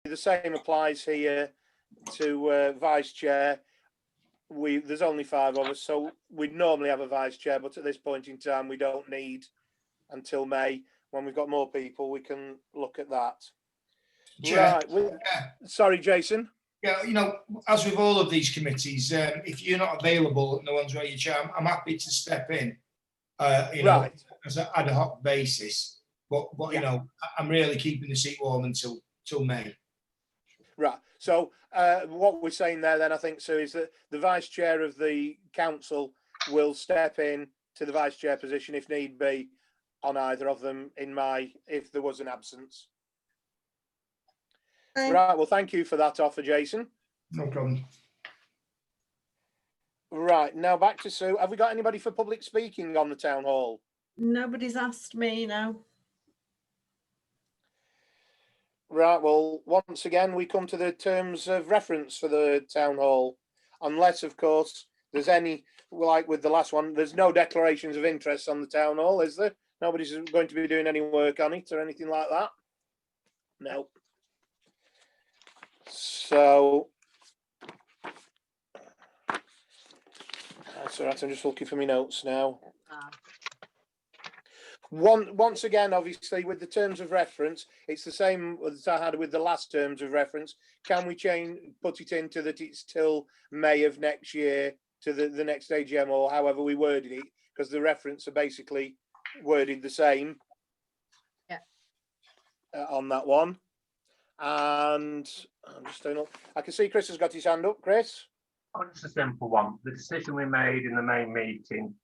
the same applies here to vice chair. There's only 5 of us, so we'd normally have a vice chair, but at this point in time, we don't need until May. When we've got more people, we can look at that. Chair, Right. Sorry, Jason. Yeah, you know, as with all of these committees, if you're not available and no one's ready to chair, I'm happy to step in, you know, Right. as an ad hoc basis. But Yeah. you know, I'm really keeping the seat warm until May. Right. So what we're saying there then, I think, Sue, is that the vice chair of the council will step in to the vice chair position if need be on either of them if there was an absence. Right. Well, thank you for that offer, Jason. No problem. Right. Now back to Sue. Have we got anybody for public speaking on the town hall? Nobody's asked me, no. Right, well, once again, we come to the terms of reference for the town hall, unless, of course, there's any, like with the last one, there's no declarations of interest on the town hall, is there? Nobody's going to be doing any work on it or anything like that? No. So, that's all right, I'm just looking for my notes now. Once again, obviously, with the terms of reference, it's the same as I had with the last terms of reference. Can we put it into that it's till May of next year to the next AGM, or however we worded it, because the reference are basically worded the same. Yeah. On that one. And I'm just doing up. I can see Chris has got his hand up. Chris? Oh, just a simple one. The decision we made in the main meeting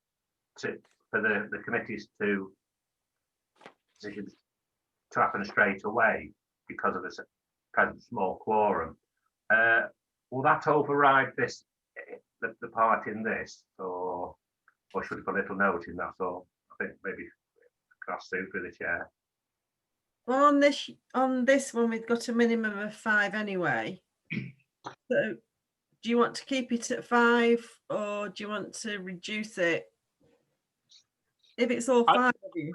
for the committees to decisions to happen straight away because of this present small quorum. Will that override this, the part in this, or should we put a little note in that? So I think maybe cross through for the chair. Well, on this one, we've got a minimum of 5 anyway. So do you want to keep it at 5 or do you want to reduce it? If it's all 5 of you.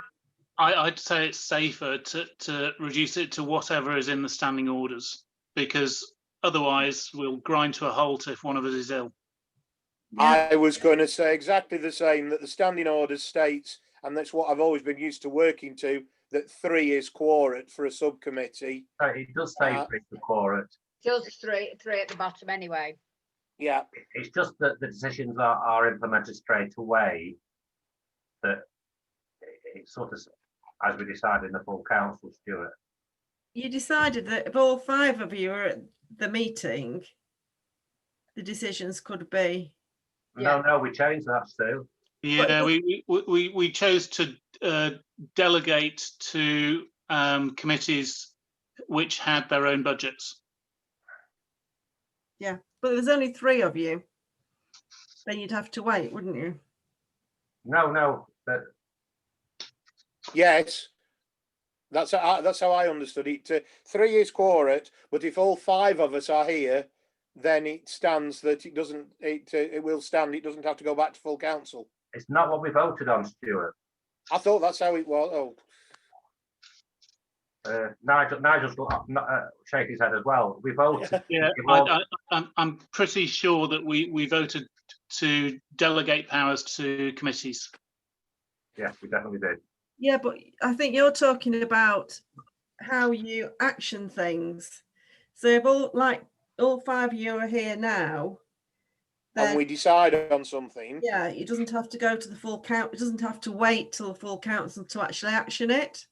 I'd say it's safer to reduce it to whatever is in the standing orders, because otherwise we'll grind to a halt if one of us is ill. Yeah. I was going to say exactly the same, that the standing orders states, and that's what I've always been used to working to, that 3 is quorate for a subcommittee. It does say 3 for quorate. Just three at the bottom anyway. Yeah. It's just that the decisions are implemented straight away, that it's sort of, as we decided in the full council, Stuart. You decided that if all 5 of you are at the meeting, the decisions could be. No, we changed that, Stu. Yeah, we chose to delegate to committees which had their own budgets. Yeah, but there's only 3 of you. Then you'd have to wait, wouldn't you? No, but Yes. That's how I understood it. 3 is quorate, but if all 5 of us are here, then it stands that it doesn't. It will stand. It doesn't have to go back to full council. it's not what we voted on, Stuart. I thought that's how it was. Oh, Nigel's shaking his head as well. We voted. Yeah, I'm pretty sure that we voted to delegate powers to committees. Yes, we definitely did. Yeah, but I think you're talking about how you action things. So if all 5 of you are here now, then and we decide on something. yeah, it doesn't have to go to the full count. It doesn't have to wait till the full council to actually action it.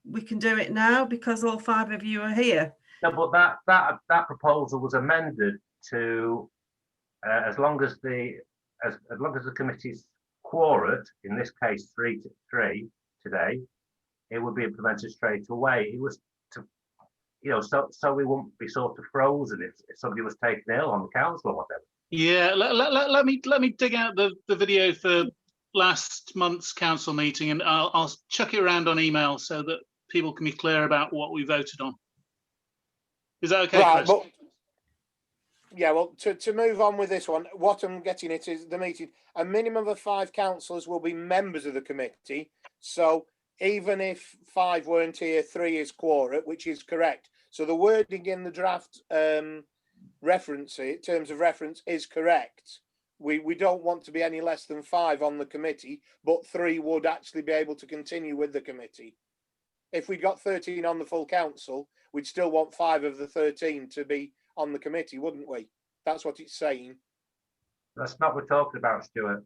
We can do it now because all 5 of you are here. No, but that proposal was amended to as long as the committee's quorate, in this case 3 to 3 today, it would be implemented straight away. It was to, so we wouldn't be sort of frozen if somebody was taken ill on the council or whatever. Yeah, let me dig out the video for last month's council meeting, and I'll chuck it around on email so that people can be clear about what we voted on. Is that okay, Right, Chris? but yeah, well, to move on with this one, what I'm getting at is the meeting. A minimum of 5 councillors will be members of the committee. So even if 5 weren't here, 3 is quorate, which is correct. So the wording in the draft terms of reference is correct. We don't want to be any less than 5 on the committee, but 3 would actually be able to continue with the committee. If we got 13 on the full council, we'd still want 5 of the 13 to be on the committee, wouldn't we? That's what it's saying. That's not what we're talking about, Stuart.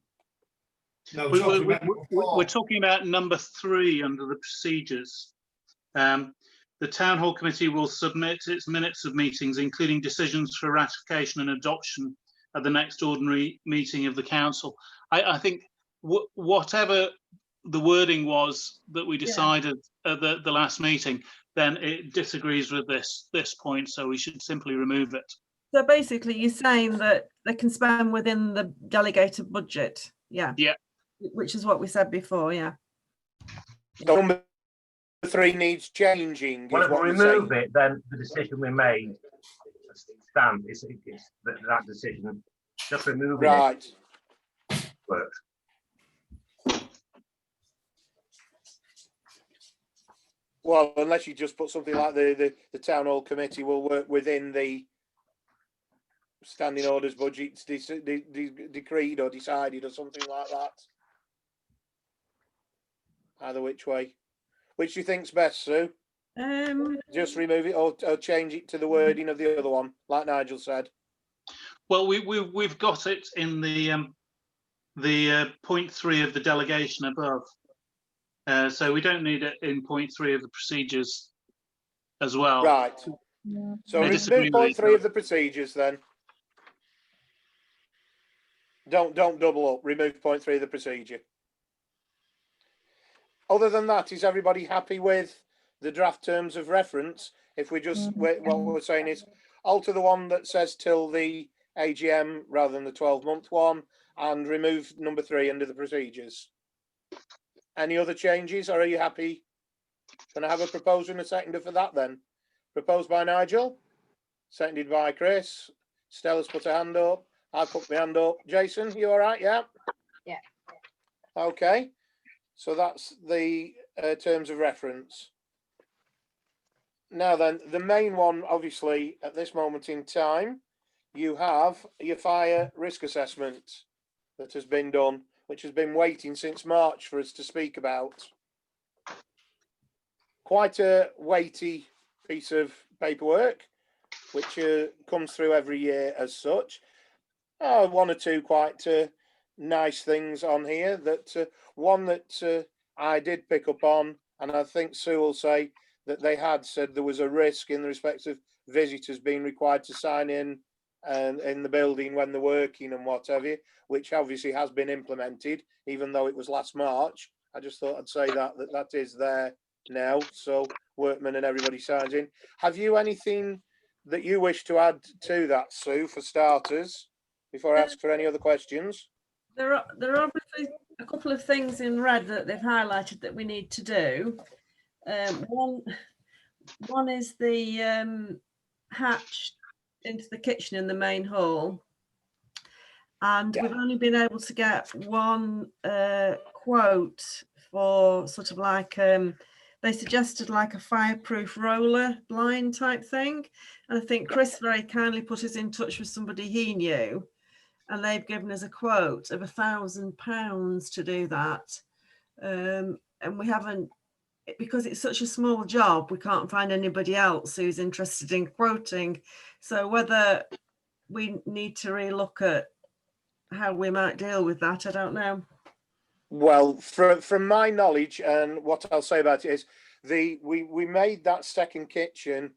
No, We- talking we- about we- number 4. We're talking about number 3 under the procedures. The Town Hall Committee will submit its minutes of meetings, including decisions for ratification and adoption at the next ordinary meeting of the council. I think whatever the wording was that we decided at the last meeting, then it disagrees with this point, so we should simply remove it. So basically, you're saying that they can spend within the delegated budget. Yeah. Yeah. Which is what we said before. Yeah. So number 3 needs changing. Well, is if we what we're remove saying. it, then the decision we made stands. It's that decision. Just removing Right. it works. Well, unless you just put something like the town hall committee will work within the standing orders budgets decreed or decided or something like that. Either which way. Which do you think's best, Sue? Just remove it or change it to the wording of the other one, like Nigel said. Well, we've got it in the point 3 of the delegation above. So we don't need it in point 3 of the procedures as well. Right. So I disagree remove with point it, 3 though. of the procedures then. Don't double up. Remove point 3 of the procedure. Other than that, is everybody happy with the draft terms of reference? If we just, what we're saying is alter the one that says till the AGM rather than the 12-month one and remove number 3 under the procedures. Any other changes, or are you happy? Can I have a proposal and a seconder for that then? Proposed by Nigel, seconded by Chris. Stella's put her hand up. I put my hand up. Jason, you all right? Yeah? Yeah. Okay. So that's the terms of reference. Now then, the main one, obviously, at this moment in time, you have your fire risk assessment that has been done, which has been waiting since March for us to speak about. Quite a weighty piece of paperwork, which comes through every year as such. 1 or 2 quite nice things on here. That one that I did pick up on, and I think Sue will say that they had said there was a risk in the respect of visitors being required to sign in the building when they're working and whatever, which obviously has been implemented, even though it was last March. I just thought I'd say that is there now, so workmen and everybody signs in. Have you anything that you wish to add to that, Sue, for starters, before I ask for any other questions? There are obviously a couple of things in red that they've highlighted that we need to do. One is the hatch into the kitchen in the main hall, and we've only been able to get one quote for sort of like they suggested like a fireproof roller blind type thing, and I think Chris very kindly put us in touch with somebody he knew, and they've given us a quote of £1,000 to do that, and we haven't, because it's such a small job, we can't find anybody else who's interested in quoting. So whether we need to relook at how we might deal with that, I don't know. Well, from my knowledge, and what I'll say about it is we made that second kitchen,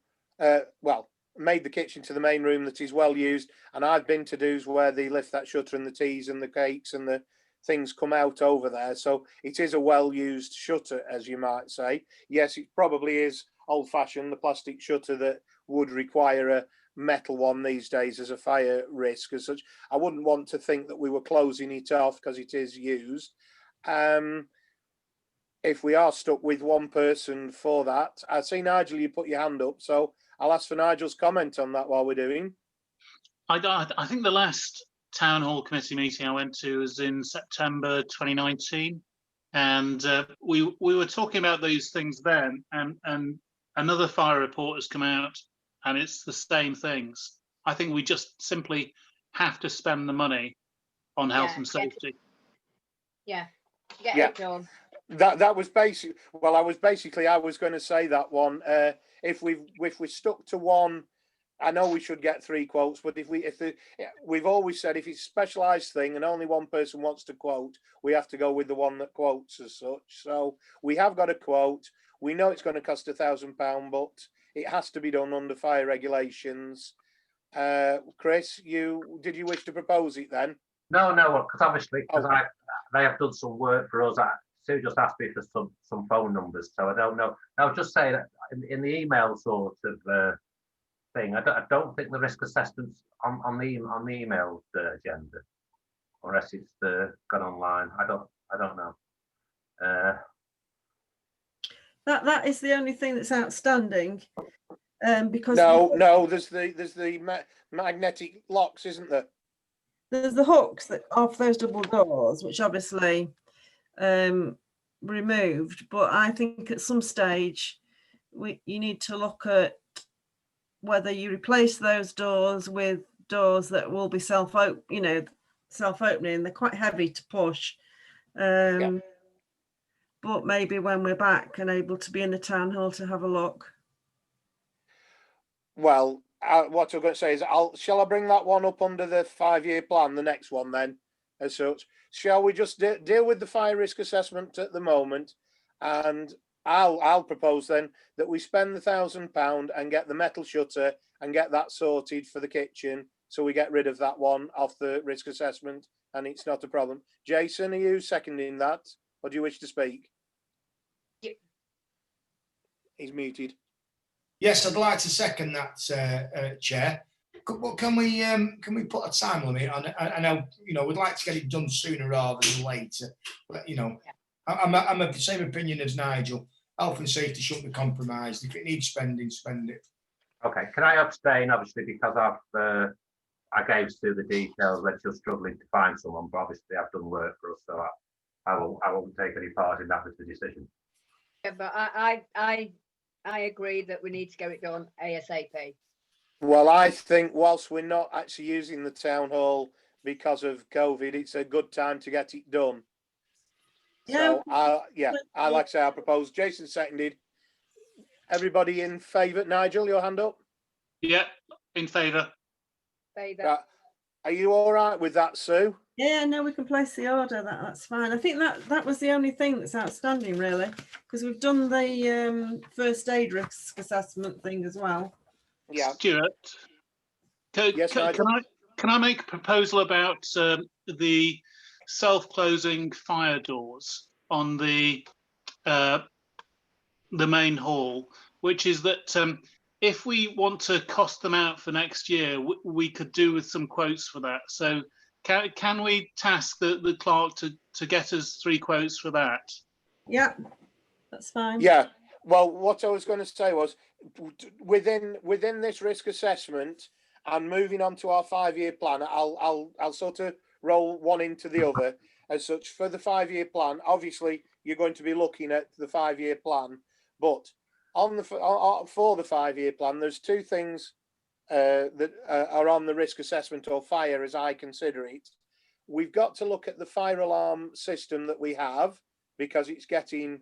made the kitchen to the main room that is well used, and I've been to do's where they lift that shutter and the teas and the cakes and the things come out over there. So it is a well-used shutter, as you might say. Yes, it probably is old-fashioned, the plastic shutter that would require a metal one these days as a fire risk as such. I wouldn't want to think that we were closing it off because it is used. If we are stuck with one person for that, I see Nigel, you put your hand up, so I'll ask for Nigel's comment on that while we're doing. I think the last Town Hall Committee meeting I went to was in September 2019, and we were talking about these things then, and another fire report has come out and it's the same things. I think we just simply have to spend the money on health Yeah, and get it. safety. Yeah, get Yeah. it done. That was basic. Well, I was going to say that one. If we're stuck to one, I know we should get 3 quotes. But we've always said if it's a specialised thing and only one person wants to quote, we have to go with the one that quotes as such. So we have got a quote. We know it's going to cost £1,000, but it has to be done under fire regulations. Chris, did you wish to propose it then? No, because obviously, they have done some work for us. Sue just asked me for some phone numbers, so I don't know. I'll just say that in the email sort of thing, I don't think the risk assessment's on the email agenda, unless it's gone online. I don't know. That is the only thing that's outstanding. Because No, there's the magnetic locks, isn't there? there's the hooks that off those double doors, which obviously removed. But I think at some stage you need to look at whether you replace those doors with doors that will be self-opening. They're quite heavy to push. But maybe when we're back and able to be in the town hall to have a look. Well, what I'm going to say is, shall I bring that one up under the 5-year plan, the next one then, as such? Shall we just deal with the fire risk assessment at the moment? And I'll propose then that we spend the £1,000 and get the metal shutter and get that sorted for the kitchen, so we get rid of that one off the risk assessment, and it's not a problem. Jason, are you seconding that, or do you wish to speak? Yeah. He's muted. Yes, I'd like to second that, Chair. Can we put a time limit on it? I know, we'd like to get it done sooner rather than later, but I'm of the same opinion as Nigel. Health and safety shouldn't be compromised. If it needs spending, spend it. Okay, can I abstain, obviously, because I gave Sue the details when she was struggling to find someone, but obviously I've done work for us, so I won't take any part in that with the decision. Yeah, but I agree that we need to get it done ASAP. Well, I think whilst we're not actually using the town hall because of COVID, it's a good time to get it done. So, I like to say I propose. Jason seconded. Everybody in favour? Nigel, your hand up? Yeah, in favour. Are you all right with that, Sue? Yeah, no, we can place the order. That's fine. I think that was the only thing that's outstanding, really, because we've done the first aid risk assessment thing as well. Yeah. Stuart, Yes, Nigel? can I make a proposal about the self-closing fire doors on the main hall, which is that if we want to cost them out for next year, we could do with some quotes for that. So can we task the clerk to get us 3 quotes for that? Yeah, that's fine. Yeah. Well, what I was going to say was, within this risk assessment and moving on to our 5-year plan, I'll sort of roll one into the other as such. For the 5-year plan, obviously you're going to be looking at the 5-year plan, but for the 5-year plan, there's 2 things that are on the risk assessment or fire, as I consider it. We've got to look at the fire alarm system that we have, because it's getting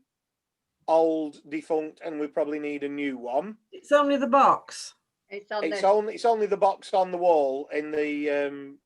old, defunct, and we probably need a new one. It's only the box. It's on It's only the box on the wall in the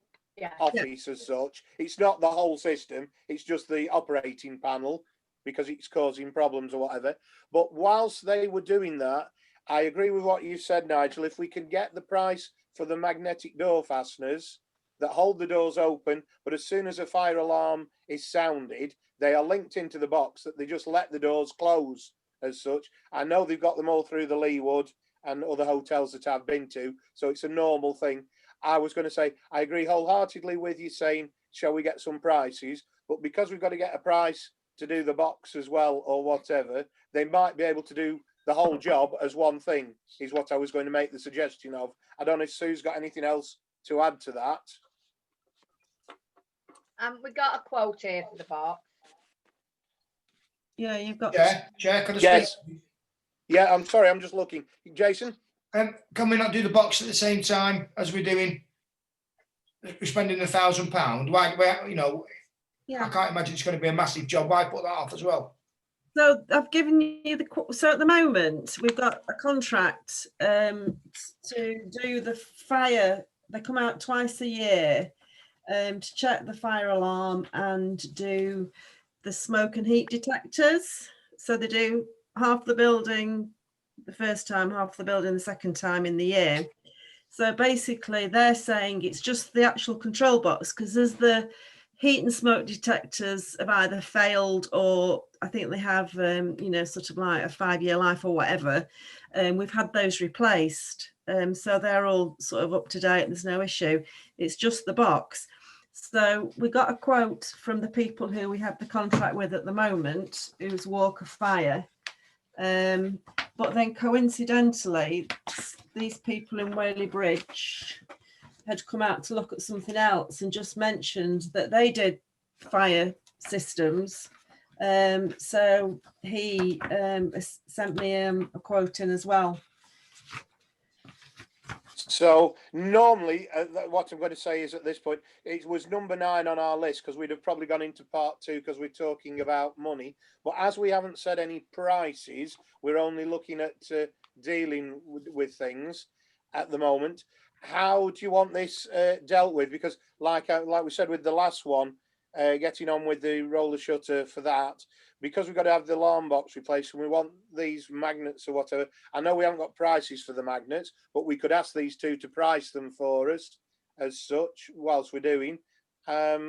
office as such. It's not the whole system. It's just the operating panel, because it's causing problems or whatever. But whilst they were doing that, I agree with what you said, Nigel. If we can get the price for the magnetic door fasteners that hold the doors open, but as soon as a fire alarm is sounded, they are linked into the box, that they just let the doors close as such. I know they've got them all through the Leewood and other hotels that I've been to, so it's a normal thing. I was going to say, I agree wholeheartedly with you saying, shall we get some prices? But because we've got to get a price to do the box as well or whatever, they might be able to do the whole job as one thing, is what I was going to make the suggestion of. I don't know if Sue's got anything else to add to that. we got a quote here for the box. Yeah, you've got. Chair, could I Yes. speak? Yeah, I'm sorry, I'm just looking. Jason? Can we not do the box at the same time as we're doing? We're spending £1,000. Why, you know, I Yeah. can't imagine it's going to be a massive job. Why put that off as well? So I've given you so at the moment we've got a contract to do the fire. They come out twice a year to check the fire alarm and do the smoke and heat detectors. So they do half the building the first time, half the building the second time in the year. So basically they're saying it's just the actual control box, because as the heat and smoke detectors have either failed or I think they have, you know, sort of like a 5-year life or whatever. We've had those replaced. So they're all sort of up to date. There's no issue. It's just the box. So we got a quote from the people who we have the contract with at the moment, who's Walker Fire. But then coincidentally, these people in Whaley Bridge had come out to look at something else and just mentioned that they did fire systems. So he sent me a quote in as well. So normally, what I'm going to say is at this point, it was number 9 on our list because we'd have probably gone into part 2 because we're talking about money. But as we haven't said any prices, we're only looking at dealing with things at the moment. How do you want this dealt with? Because like we said with the last one, getting on with the roller shutter for that, because we've got to have the alarm box replaced and we want these magnets or whatever. I know we haven't got prices for the magnets, but we could ask these two to price them for us as such whilst we're doing. Are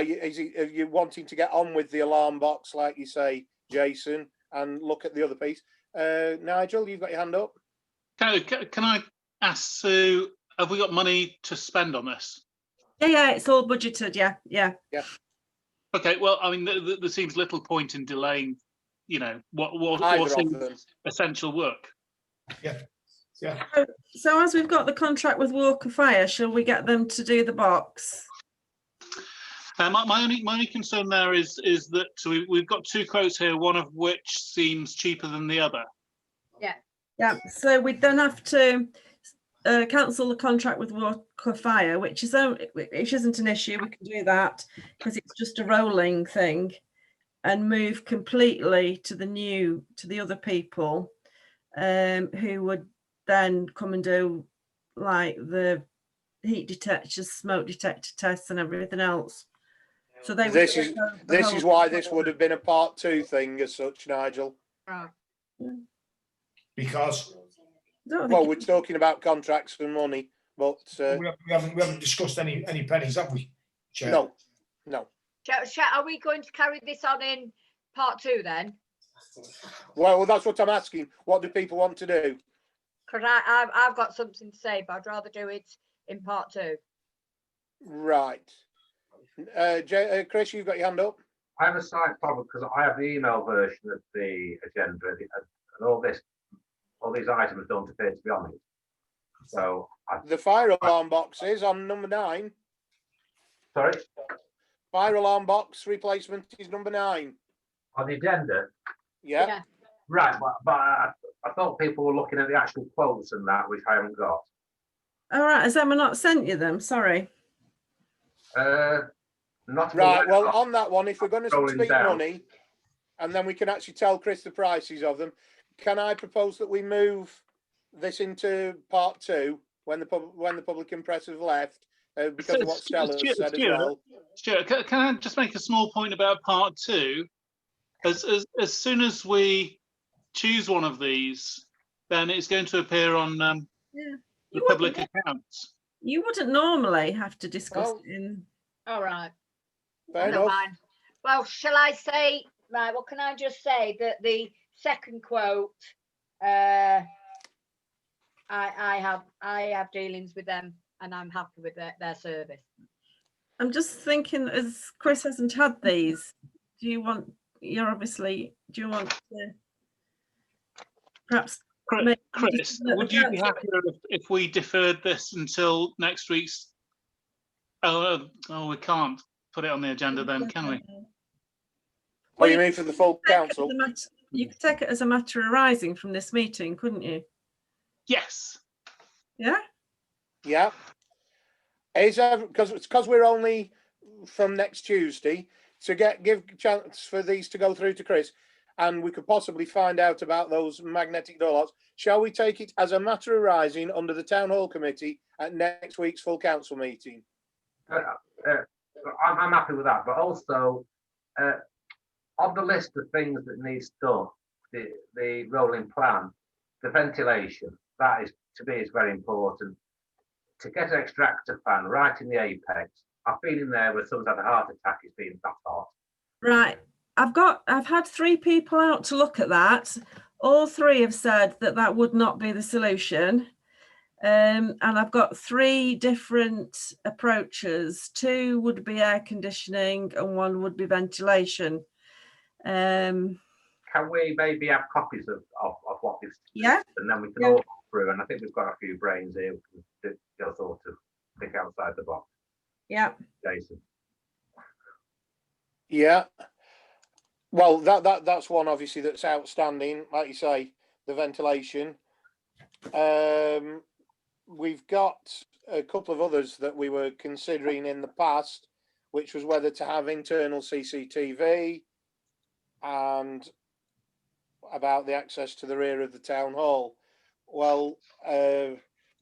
you wanting to get on with the alarm box, like you say, Jason, and look at the other piece? Nigel, you've got your hand up. Can I ask Sue, have we got money to spend on this? Yeah, it's all budgeted. Yeah. Okay, well, I mean, there seems little point in delaying, you know, what Either of seems them. essential work. Yeah. So as we've got the contract with Walker Fire, shall we get them to do the box? My only concern there is that we've got 2 quotes here, one of which seems cheaper than the other. Yeah, so we'd then have to cancel the contract with Walker Fire, which isn't an issue. We can do that because it's just a rolling thing, and move completely to the other people who would then come and do like the heat detectors, smoke detector tests and everything else. So they This is why this would have been a part 2 thing as such, Nigel. Right. Because Well, we're talking about contracts and money, but we haven't discussed any pennies, have we, Chair? no. Are we going to carry this on in part 2 then? Well, that's what I'm asking. What do people want to do? Because I've got something to say, but I'd rather do it in part 2. Right. Chris, you've got your hand up. I have a slight problem because I have the email version of the agenda and all these items don't appear to be on it. So The fire alarm box is on number 9. sorry, Fire alarm box replacement is number 9. on the agenda, Yeah. right? But I thought people were looking at the actual quotes and that, which I haven't got. All right, has Emma not sent you them? Sorry. Not Right. Well, aware. on that one, if we're going to Scrolling speak down. money, and then we can actually tell Chris the prices of them, can I propose that we move this into part 2 when the public and press have left, because of what Stella has said as well? Stuart, can I just make a small point about part 2? As soon as we choose one of these, then it's going to appear on the public accounts. You wouldn't normally have to discuss Well, it in. All right. Fair Never enough. mind. Well, shall I say, right, well, can I just say that the second quote, I have dealings with them and I'm happy with their service. I'm just thinking, as Chris hasn't had these, do you want to perhaps Chris, would you be happier if we deferred this until next week's? Oh, we can't put it on the agenda then, can we? What do you mean for the full council? You could take it as a matter arising from this meeting, couldn't you? Yes. Yeah. Yeah. Is because we're only from next Tuesday to give chance for these to go through to Chris, and we could possibly find out about those magnetic door locks. Shall we take it as a matter arising under the town hall committee at next week's full council meeting? I'm happy with that, but also on the list of things that needs done, the rolling plan, the ventilation, that is to me is very important. To get an extractor fan right in the apex, I've been in there where someone's had a heart attack, it's been that hot. Right. I've had 3 people out to look at that. All 3 have said that that would not be the solution. And I've got 3 different approaches. 2 would be air conditioning and 1 would be ventilation. Can we maybe have copies of what this Yeah. and then we can Yeah. all go through, and I think we've got a few brains here to sort of think outside the box. Yeah. Jason. Yeah. Well, that's one obviously that's outstanding. Like you say, the ventilation. We've got a couple of others that we were considering in the past, which was whether to have internal CCTV and about the access to the rear of the town hall. Well,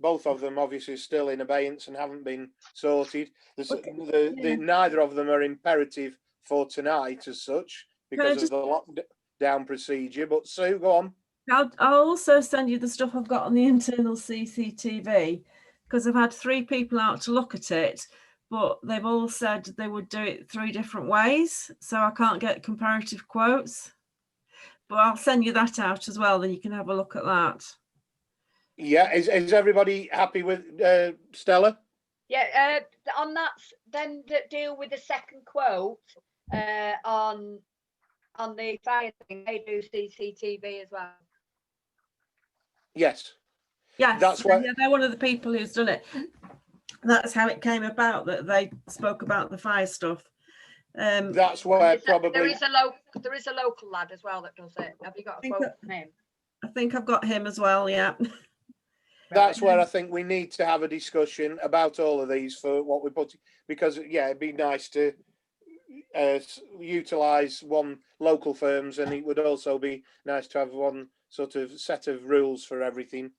both of them obviously still in abeyance and haven't been sorted. Neither of them are imperative for tonight as such because of the lockdown procedure. But Sue, go on. I'll also send you the stuff I've got on the internal CCTV, because I've had 3 people out to look at it, but they've all said they would do it 3 different ways, so I can't get comparative quotes. But I'll send you that out as well, then you can have a look at that. Yeah, is everybody happy with Stella? Yeah, on that, then deal with the second quote on the fire thing. They do CCTV as well. Yes. Yes, That's what. Yeah, they're one of the people who's done it. That's how it came about, that they spoke about the fire stuff. That's why probably there is a local lad as well that does it. Have you got a quote from him? I think I've got him as well. Yeah. That's where I think we need to have a discussion about all of these for what we put, because yeah, it'd be nice to utilize one local firms, and it would also be nice to have one sort of set of rules for everything.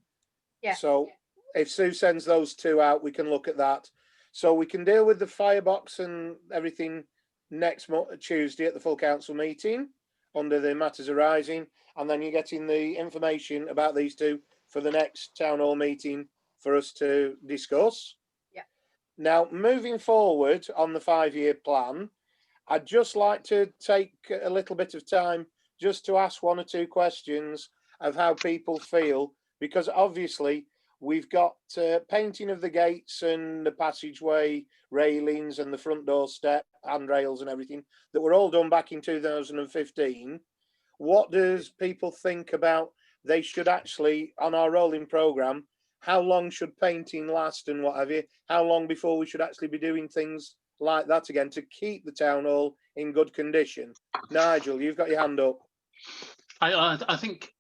Yeah. So if Sue sends those 2 out, we can look at that. So we can deal with the firebox and everything next Tuesday at the full council meeting under the matters arising, and then you're getting the information about these 2 for the next town hall meeting for us to discuss. Yeah. Now, moving forward on the 5-year plan, I'd just like to take a little bit of time just to ask 1 or 2 questions of how people feel, because obviously we've got painting of the gates and the passageway railings and the front door step, handrails and everything that were all done back in 2015. What does people think about they should actually, on our rolling programme, how long should painting last and what have you? How long before we should actually be doing things like that again to keep the town hall in good condition? Nigel, you've got your hand up. I think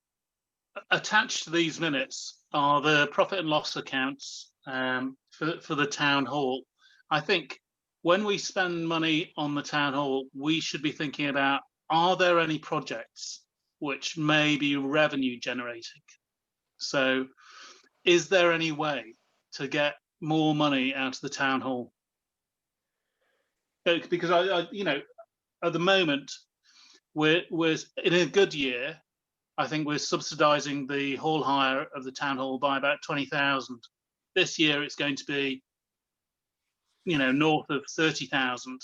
attached to these minutes are the profit and loss accounts for the town hall. I think when we spend money on the town hall, we should be thinking about, are there any projects which may be revenue generating? So is there any way to get more money out of the town hall? Because I at the moment, we're in a good year, I think we're subsidising the hall hire of the town hall by about 20,000. This year it's going to be, north of 30,000.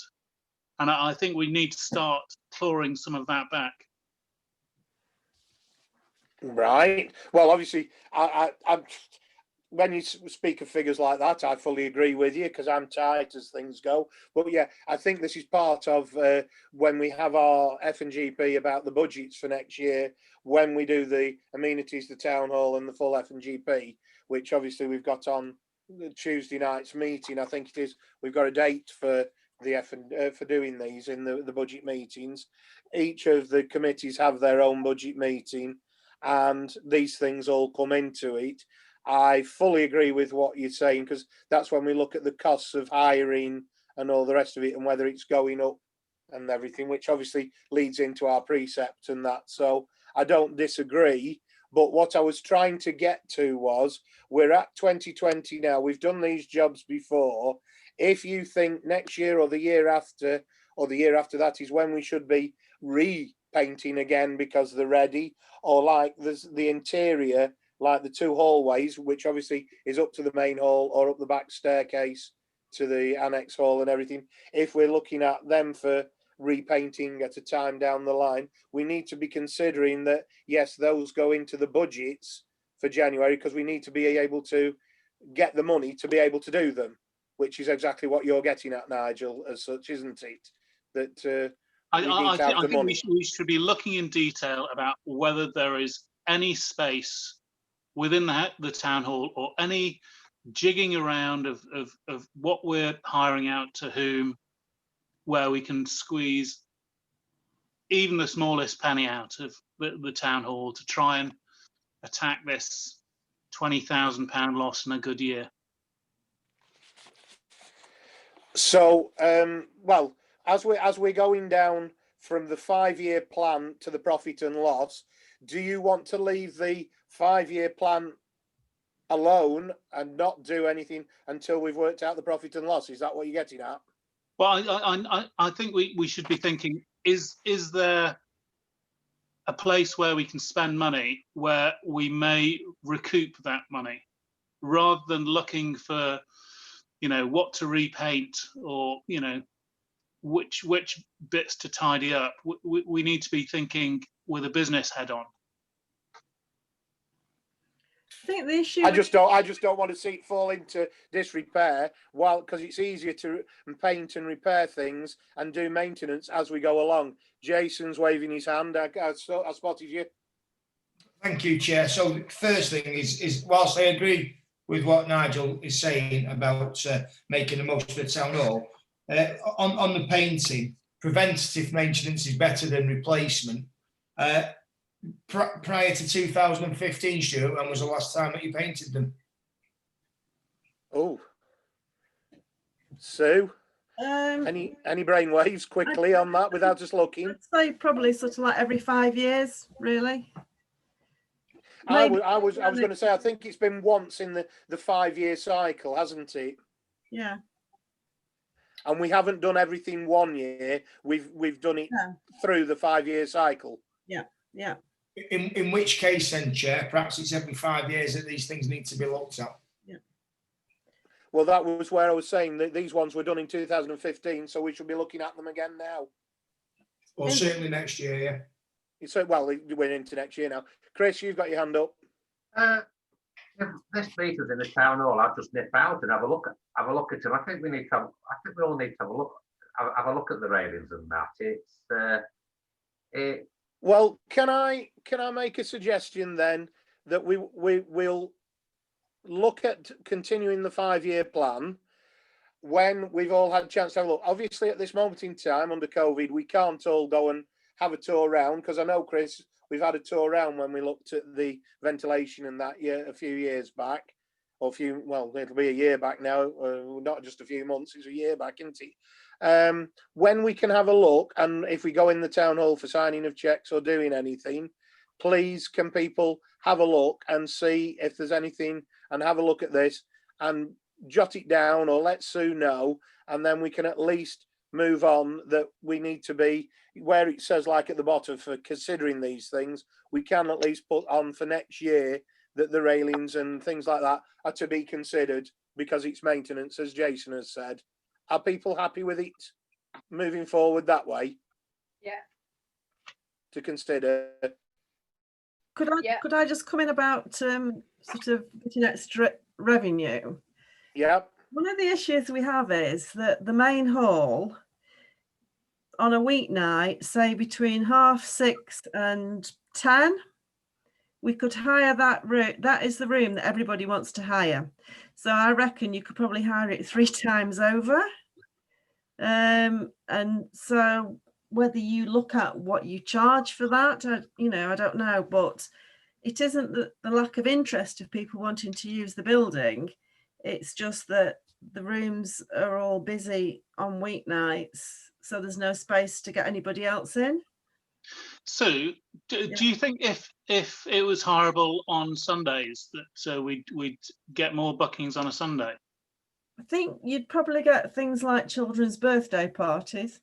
And I think we need to start clawing some of that back. Right. Well, obviously, I when you speak of figures like that, I fully agree with you because I'm tight as things go. But yeah, I think this is part of when we have our F&GP about the budgets for next year, when we do the amenities, the town hall and the full F&GP, which obviously we've got on the Tuesday night's meeting. I think it is, we've got a date for for doing these in the budget meetings. Each of the committees have their own budget meeting, and these things all come into it. I fully agree with what you're saying, because that's when we look at the costs of hiring and all the rest of it, and whether it's going up and everything, which obviously leads into our precept and that. So I don't disagree, but what I was trying to get to was, we're at 2020 now, we've done these jobs before. If you think next year or the year after that is when we should be repainting again because they're ready, or like the interior, like the two hallways, which obviously is up to the main hall or up the back staircase to the annex hall and everything, if we're looking at them for repainting at a time down the line, we need to be considering that, yes, those go into the budgets for January, because we need to be able to get the money to be able to do them, which is exactly what you're getting at, Nigel, as such, isn't it? That I think we should be looking in detail about whether there is any space within the town hall, or any jigging around of what we're hiring out to whom, where we can squeeze even the smallest penny out of the town hall to try and attack this £20,000 loss in a good year. So, well, as we're going down from the 5-year plan to the profit and loss, do you want to leave the 5-year plan alone and not do anything until we've worked out the profit and loss? Is that what you're getting at? Well, I think we should be thinking, is there a place where we can spend money where we may recoup that money, rather than looking for, what to repaint, or, which bits to tidy up. We need to be thinking with a business head on. I think the issue. I just don't want to see it fall into disrepair. Well, because it's easier to paint and repair things and do maintenance as we go along. Jason's waving his hand. I spotted you. Thank you, Chair. So first thing is whilst I agree with what Nigel is saying about making the most of the town hall, on the painting, preventative maintenance is better than replacement. Prior to 2015, Stuart, when was the last time that you painted them? Oh, Sue, any brain waves quickly on that without us looking? I'd say probably sort of like every 5 years, really. I was going to say, I think it's been once in the 5-year cycle, hasn't it? Yeah. And we haven't done everything 1 year. We've done it through the 5-year cycle. Yeah. Yeah. In which case, then, Chair, perhaps it's every 5 years that these things need to be looked at. Yeah. Well, that was where I was saying that these ones were done in 2015, so we should be looking at them again now. Or certainly next year, yeah. So, well, we're into next year now. Chris, you've got your hand up. If this meeting's in the town hall, I'll just nip out and have a look at them. I think we all need to have a look at the railings and that. Well, can I make a suggestion then, that we'll look at continuing the 5-year plan when we've all had a chance to have a look. Obviously, at this moment in time, under COVID, we can't all go and have a tour around, because I know, Chris, we've had a tour around when we looked at the ventilation and that a few years back, well, it'll be a year back now, not just a few months, it's a year back, isn't it? When we can have a look, and if we go in the town hall for signing of checks or doing anything, please can people have a look and see if there's anything, and have a look at this and jot it down, or let Sue know, and then we can at least move on, that we need to be where it says, like at the bottom, for considering these things, we can at least put on for next year that the railings and things like that are to be considered, because it's maintenance, as Jason has said. Are people happy with it moving forward that way? Yeah. To consider. Could I just come in about sort of getting extra revenue? Yeah. One of the issues we have is that the main hall on a weeknight, say between 6:30 and 10, we could hire that room. That is the room that everybody wants to hire. So I reckon you could probably hire it 3 times over. And so whether you look at what you charge for that, I don't know, but it isn't the lack of interest of people wanting to use the building. It's just that the rooms are all busy on weeknights, so there's no space to get anybody else in. Sue, do you think if it was horrible on Sundays that we'd get more bookings on a Sunday? I think you'd probably get things like children's birthday parties.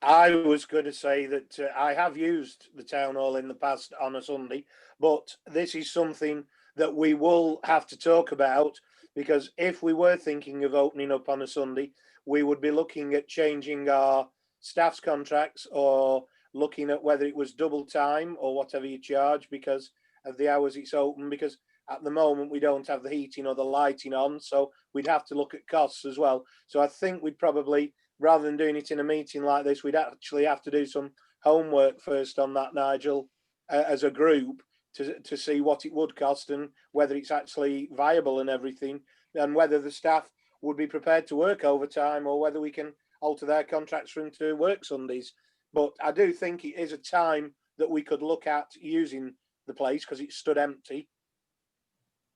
I was going to say that I have used the town hall in the past on a Sunday, but this is something that we will have to talk about, because if we were thinking of opening up on a Sunday, we would be looking at changing our staff's contracts or looking at whether it was double time or whatever you charge because of the hours it's open, because at the moment we don't have the heating or the lighting on, so we'd have to look at costs as well. So I think we'd probably, rather than doing it in a meeting like this, we'd actually have to do some homework first on that, Nigel, as a group to see what it would cost and whether it's actually viable and everything, and whether the staff would be prepared to work overtime or whether we can alter their contracts for them to work Sundays. But I do think it is a time that we could look at using the place because it stood empty.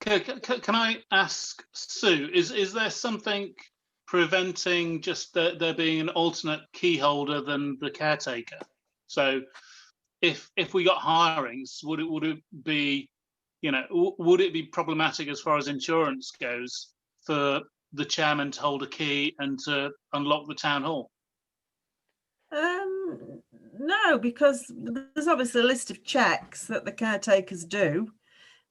Can I ask Sue, is there something preventing just there being an alternate key holder than the caretaker? So if we got hirings, would it be, would it be problematic as far as insurance goes for the chairman to hold a key and to unlock the town hall? No, because there's obviously a list of checks that the caretakers do.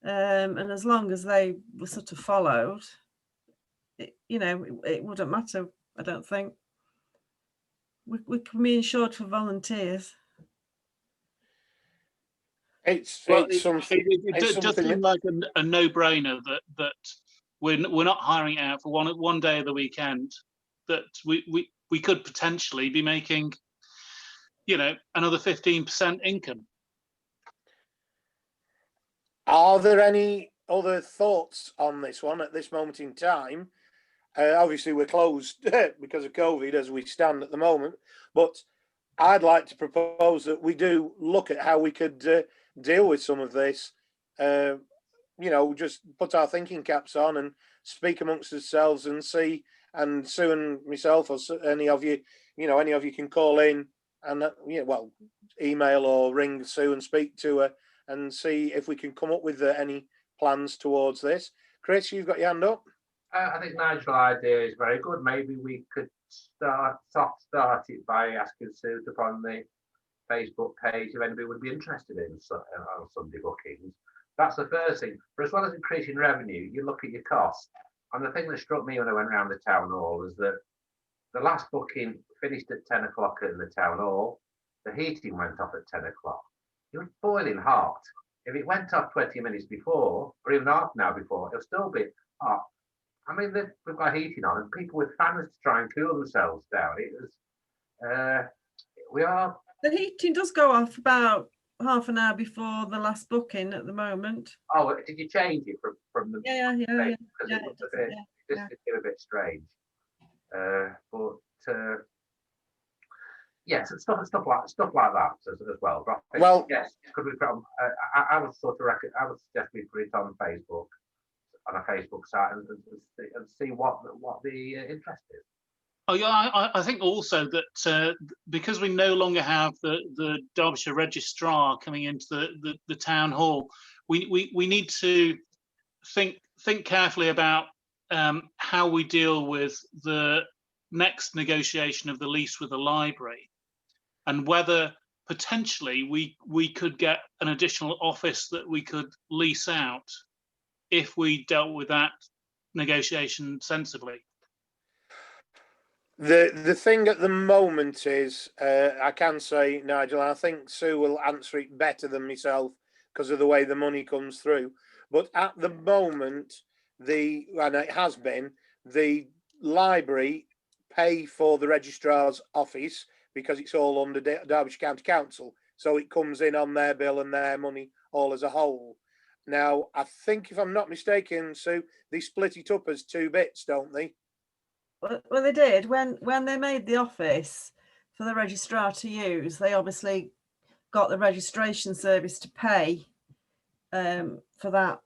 And as long as they were sort of followed, it wouldn't matter, I don't think. We can be insured for volunteers. It's something. It does seem like a no-brainer that we're not hiring it out for one day of the weekend, that we could potentially be making, another 15% income. Are there any other thoughts on this one at this moment in time? Obviously, we're closed because of COVID as we stand at the moment, but I'd like to propose that we do look at how we could deal with some of this. Just put our thinking caps on and speak amongst ourselves and see. And Sue and myself, or any of you, any of you can call in and email or ring Sue and speak to her and see if we can come up with any plans towards this. Chris, you've got your hand up. I think Nigel's idea is very good. Maybe we could start it by asking Sue to put on the Facebook page if anybody would be interested in on Sunday bookings. That's the first thing. But as well as increasing revenue, you look at your costs. And the thing that struck me when I went around the town hall was that the last booking finished at 10 o'clock in the town hall. The heating went off at 10 o'clock. It was boiling hot. If it went off 20 minutes before, or even half an hour before, it'll still be hot. I mean, we've got heating on, and people with fans to try and cool themselves down. The heating does go off about half an hour before the last booking at the moment. Oh, did you change it from the? Yeah. Because it looked a bit strange. Yes, stuff like that as well. But I think, yes, could we? I would suggest we put it on Facebook, on a Facebook site, and see what the interest is. Oh yeah, I think also that because we no longer have the Derbyshire Registrar coming into the town hall, we need to think carefully about how we deal with the next negotiation of the lease with the library, and whether potentially we could get an additional office that we could lease out if we dealt with that negotiation sensibly. The thing at the moment is, I can say, Nigel, and I think Sue will answer it better than myself because of the way the money comes through. But at the moment, and it has been, the library pay for the registrar's office because it's all under Derbyshire County Council. So it comes in on their bill and their money all as a whole. Now, I think if I'm not mistaken, Sue, they split it up as 2 bits, don't they? Well, they did when they made the office for the registrar to use. They obviously got the registration service to pay for that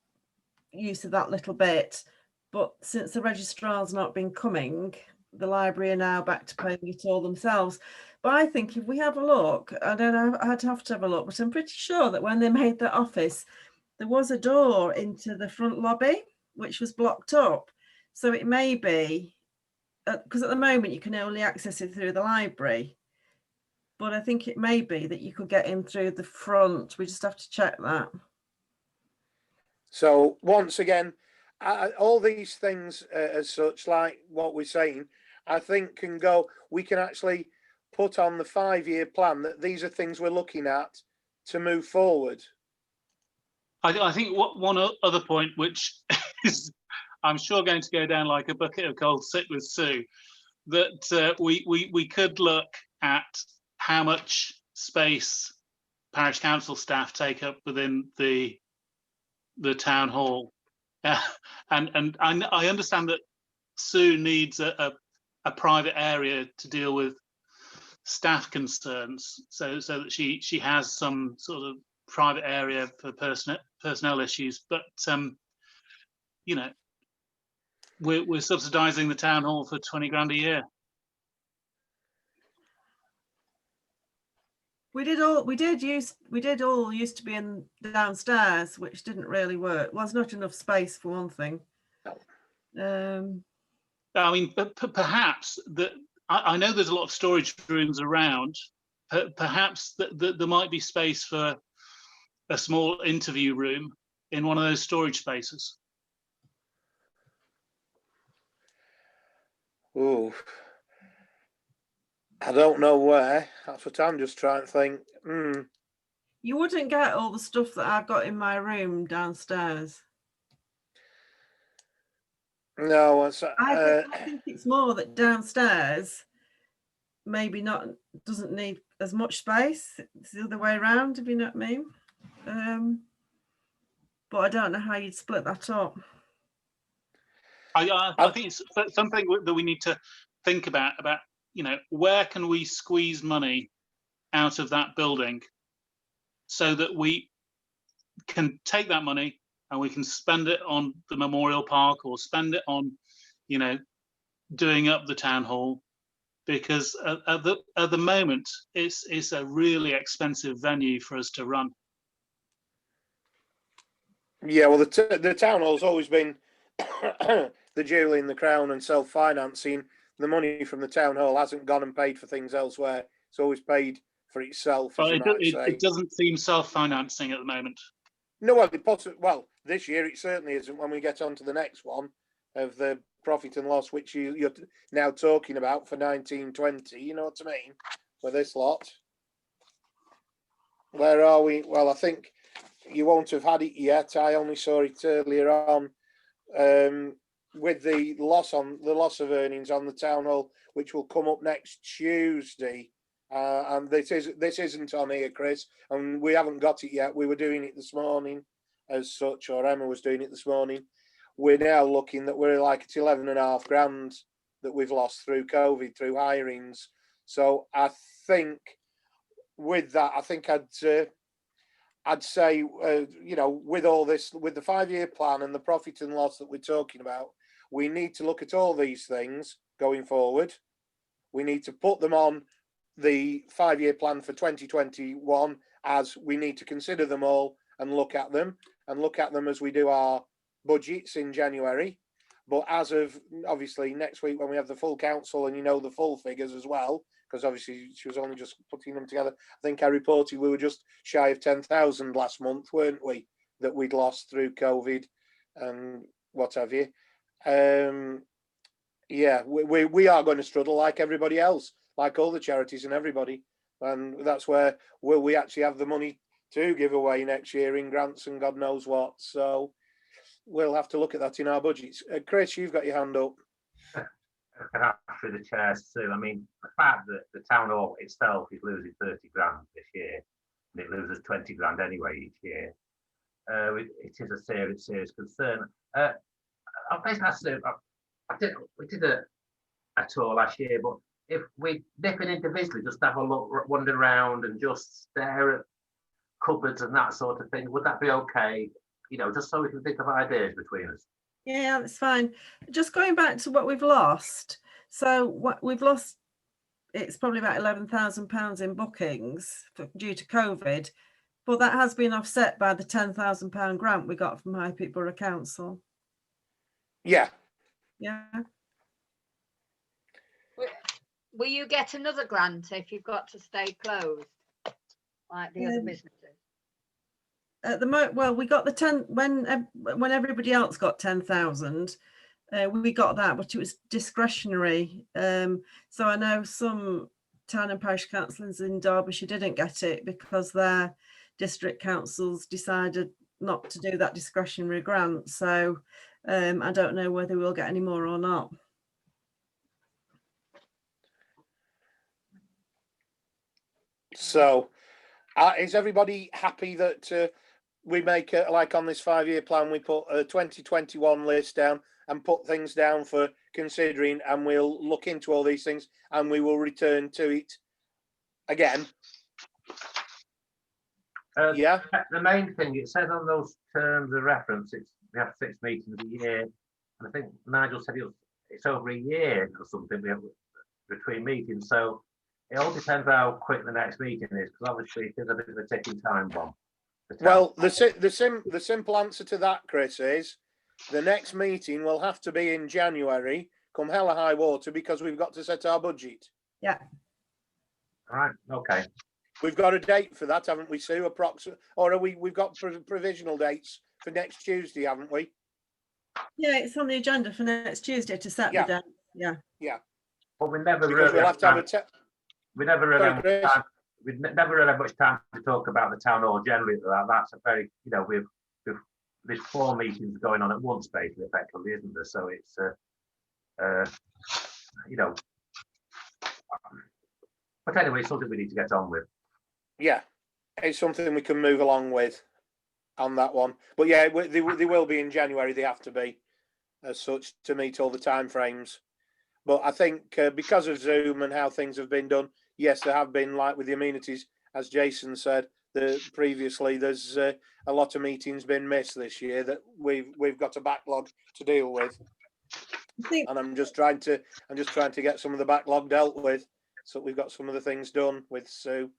use of that little bit. But since the registrar's not been coming, the library are now back to paying it all themselves. But I think if we have a look, I don't know, I'd have to have a look, but I'm pretty sure that when they made that office, there was a door into the front lobby, which was blocked up. So it may be, because at the moment you can only access it through the library. But I think it may be that you could get in through the front. We just have to check that. So once again, all these things as such, like what we're saying, I think we can actually put on the 5-year plan that these are things we're looking at to move forward. I think one other point, which is I'm sure going to go down like a bucket of cold sick with Sue, that we could look at how much space parish council staff take up within the town hall. And I understand that Sue needs a private area to deal with staff concerns, so that she has some sort of private area for personnel issues. But you know, we're subsidising the town hall for 20 grand a year. We did all used to be in downstairs, which didn't really work. Well, there's not enough space for one thing. I mean, but perhaps that I know there's a lot of storage rooms around. Perhaps that there might be space for a small interview room in one of those storage spaces. Oh, I don't know where. That's what I'm just trying to think. You wouldn't get all the stuff that I've got in my room downstairs. No, I think it's more that downstairs maybe doesn't need as much space. It's the other way around, if you know what I mean. But I don't know how you'd split that up. I think it's something that we need to think about, you know, where can we squeeze money out of that building so that we can take that money and we can spend it on the memorial park or spend it on, you know, doing up the town hall, because at the moment it's a really expensive venue for us to run. Yeah, well, the town hall's always been the jewel in the crown and self-financing. The money from the town hall hasn't gone and paid for things elsewhere. It's always paid for itself, as you might say. It doesn't seem self-financing at the moment. No, well, this year it certainly isn't. When we get on to the next one of the profit and loss, which you're now talking about for 1920, you know what I mean, for this lot. Where are we? Well, I think you won't have had it yet. I only saw it earlier on with the loss of earnings on the town hall, which will come up next Tuesday. And this isn't on here, Chris, and we haven't got it yet. We were doing it this morning as such, or Emma was doing it this morning. We're now looking that we're like at 11.5 grand that we've lost through COVID, through hirings. So I think with that, I think I'd say, you know, with all this, with the 5-year plan and the profit and loss that we're talking about, we need to look at all these things going forward. We need to put them on the 5-year plan for 2021, as we need to consider them all and look at them as we do our budgets in January. But as of obviously next week, when we have the full council and you know the full figures as well, because obviously she was only just putting them together. I think I reported we were just shy of 10,000 last month, weren't we? That we'd lost through COVID and what have you. Yeah, we are going to struggle like everybody else, like all the charities and everybody. And that's where we actually have the money to give away next year in grants and God knows what. So we'll have to look at that in our budgets. Chris, you've got your hand up. Through the chairs too. I mean, the fact that the town hall itself is losing 30 grand this year, and it loses 20 grand anyway each year, it is a serious concern. We did at all last year, but if we nip it individually, just have a look, wander around and just stare at cupboards and that sort of thing, would that be okay? You know, just so we can think of ideas between us. Yeah, that's fine. Just going back to what we've lost. So what we've lost, it's probably about £11,000 in bookings due to COVID, but that has been offset by the £10,000 grant we got from High Peterborough Council. Yeah, Yeah. Will you get another grant if you've got to stay closed, like the other businesses? At the moment, well, we got the 10 when everybody else got 10,000. We got that, but it was discretionary. So I know some town and parish councils in Derbyshire didn't get it because their district councils decided not to do that discretionary grant. So I don't know whether we'll get any more or not. so is everybody happy that we make like on this 5-year plan, we put a 2021 list down and put things down for considering, and we'll look into all these things and we will return to it again? Yeah, The main thing, it says on those terms of reference, we have 6 meetings a year, and I think Nigel said it's over a year or something we have between meetings, so it all depends how quick the next meeting is, because obviously it is a bit of a ticking time bomb. well, the simple answer to that, Chris, is the next meeting will have to be in January, come hell or high water, because we've got to set our budget. Yeah. All right, okay. We've got a date for that, haven't we, Sue? Approximate, or are we've got provisional dates for next Tuesday, haven't we? Yeah, it's on the agenda for next Tuesday to set the date. Yeah. But we never Because really we'll have to have time. a We never really Sorry, have Chris. time. We never really have much time to talk about the town hall generally. That's a very, you know, there's 4 meetings going on at once, basically, effectively, isn't there? So it's, you know, but anyway, it's something we need to get on with. Yeah, it's something we can move along with on that one. But yeah, they will be in January. They have to be as such to meet all the time frames. But I think because of Zoom and how things have been done, yes, there have been, like with the amenities, as Jason said previously, there's a lot of meetings been missed this year that we've got a backlog to deal with. And I'm just trying to get some of the backlog dealt with, so we've got some of the things done with Sue.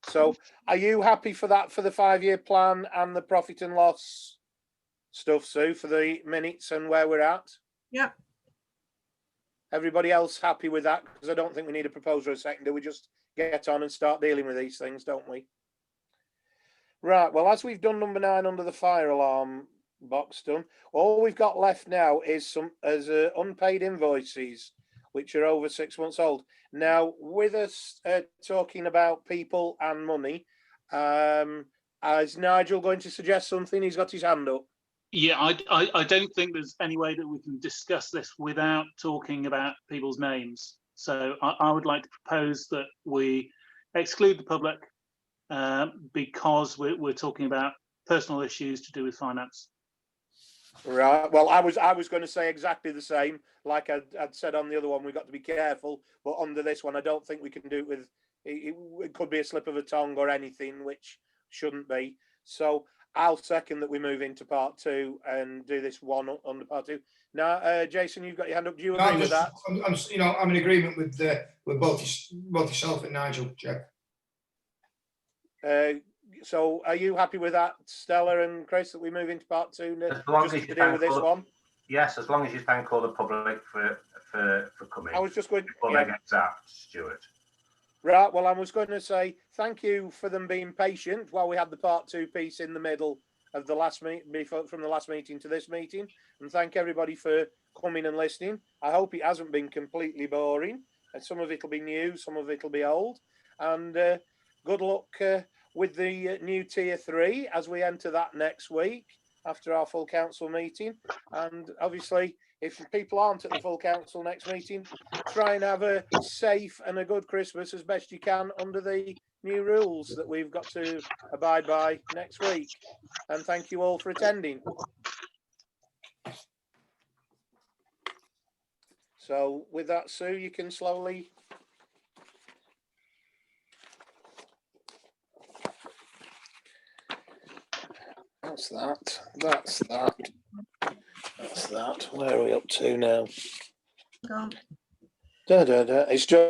So are you happy for that, for the 5-year plan and the profit and loss stuff, Sue, for the minutes and where we're at? Yeah. Everybody else happy with that? Because I don't think we need a proposer or a seconder. We just get on and start dealing with these things, don't we? Right, well, as we've done number 9 under the fire alarm box done, all we've got left now is some unpaid invoices, which are over 6 months old. Now, with us talking about people and money, is Nigel going to suggest something? He's got his hand up. Yeah, I don't think there's any way that we can discuss this without talking about people's names. So I would like to propose that we exclude the public because we're talking about personal issues to do with finance. Right. Well, I was going to say exactly the same. Like I'd said on the other one, we've got to be careful. But under this one, I don't think we can do it with. It could be a slip of a tongue or anything, which shouldn't be. So I'll second that we move into part 2 and do this one under part 2. Now, Jason, you've got your hand up. Do you agree with that? I'm in agreement with both yourself and Nigel, Jeff. So are you happy with that, Stella and Chris, that we move into part 2 just to deal with this one? Yes, as long as you thank all the public for coming. I was just going. Before they get out, Stuart. Right. Well, I was going to say thank you for them being patient while we had the part 2 piece in the middle of the last from the last meeting to this meeting, and thank everybody for coming and listening. I hope it hasn't been completely boring, and some of it'll be new, some of it'll be old, and good luck with the new tier 3 as we enter that next week after our full council meeting. And obviously, if people aren't at the full council next meeting, try and have a safe and a good Christmas as best you can under the new rules that we've got to abide by next week. And thank you all for attending. So with that, Sue, you can slowly. That's that. That's that. That's that. Where are we up to now? Go on. Da, da, da. It's just